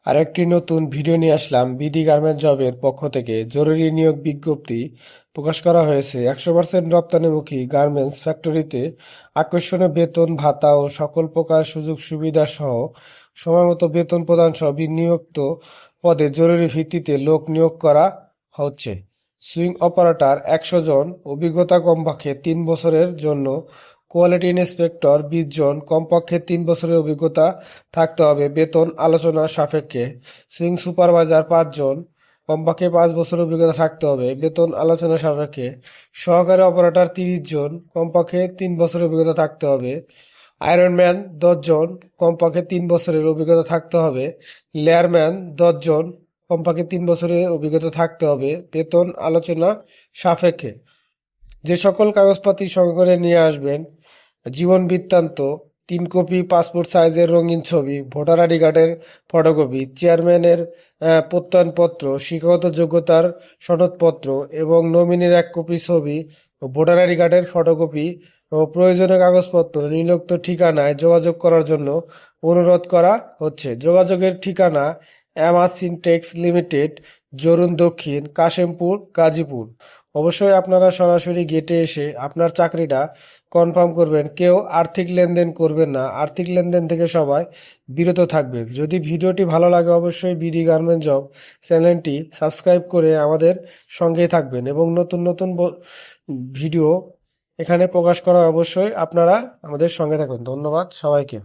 আরেকটি নতুন ভিডিও নিয়ে আসলাম বিডি গার্মেন্ট জবের পক্ষ থেকে জরুরি নিয়োগ বিজ্ঞপ্তি প্রকাশ করা হয়েছে ১০০% রপ্তানিমুখী গার্মেন্টস ফ্যাক্টরিতে আকর্ষণীয় বেতন ভাতা ও সকল প্রকার সুযোগ সুবিধা সহ সময়মতো বেতন প্রদান সহ বিনিয়োগত পদে জরুরি ভিত্তিতে লোক নিয়োগ করা হচ্ছে। সুইং অপারেটর ১০০ জন, অভিজ্ঞতা কমপক্ষে ৩ বছরের জন্য। কোয়ালিটি ইন্সপেক্টর ২০ জন, কমপক্ষে ৩ বছরের অভিজ্ঞতা থাকতে হবে, বেতন আলোচনা সাপেক্ষে। সুইং সুপারভাইজার ৫ জন, কমপক্ষে ৫ বছরের অভিজ্ঞতা থাকতে হবে, বেতন আলোচনা সাপেক্ষে। সহকারী অপারেটর ৩০ জন, কমপক্ষে ৩ বছরের অভিজ্ঞতা থাকতে হবে। আয়রনম্যান ১০ জন, কমপক্ষে ৩ বছরের অভিজ্ঞতা থাকতে হবে। লেয়ারম্যান ১০ জন, কমপক্ষে ৩ বছরের অভিজ্ঞতা থাকতে হবে, বেতন আলোচনা সাপেক্ষে। যে সকল কাগজপাতি সঙ্গে করে নিয়ে আসবেন: জীবন বৃত্তান্ত ৩ কপি, পাসপোর্ট সাইজের রঙিন ছবি, ভোটার আইডি কার্ডের ফটোকপি, চেয়ারম্যানের প্রত্যয়নপত্র, শিক্ষাগত যোগ্যতার সনদপত্র এবং নমিনির ১ কপি ছবি, ভোটার আইডি কার্ডের ফটোকপি ও প্রয়োজনীয় কাগজপত্র নিম্নোক্ত ঠিকানায় যোগাযোগ করার জন্য অনুরোধ করা হচ্ছে। যোগাযোগের ঠিকানা: এমা সিনটেক্স লিমিটেড, জরুন দক্ষিণ, কাশিমপুর, গাজীপুর। অবশ্যই আপনারা সরাসরি গেটে এসে আপনার চাকরিটা কনফার্ম করবেন। কেউ আর্থিক লেনদেন করবেন না, আর্থিক লেনদেন থেকে সবাই বিরত থাকবেন। যদি ভিডিওটি ভালো লাগে অবশ্যই বিডি গার্মেন্ট জব চ্যানেলটি সাবস্ক্রাইব করে আমাদের সঙ্গেই থাকবেন এবং নতুন নতুন ভিডিও এখানে প্রকাশ করা অবশ্যই আপনারা আমাদের সঙ্গে থাকবেন। ধন্যবাদ সবাইকে।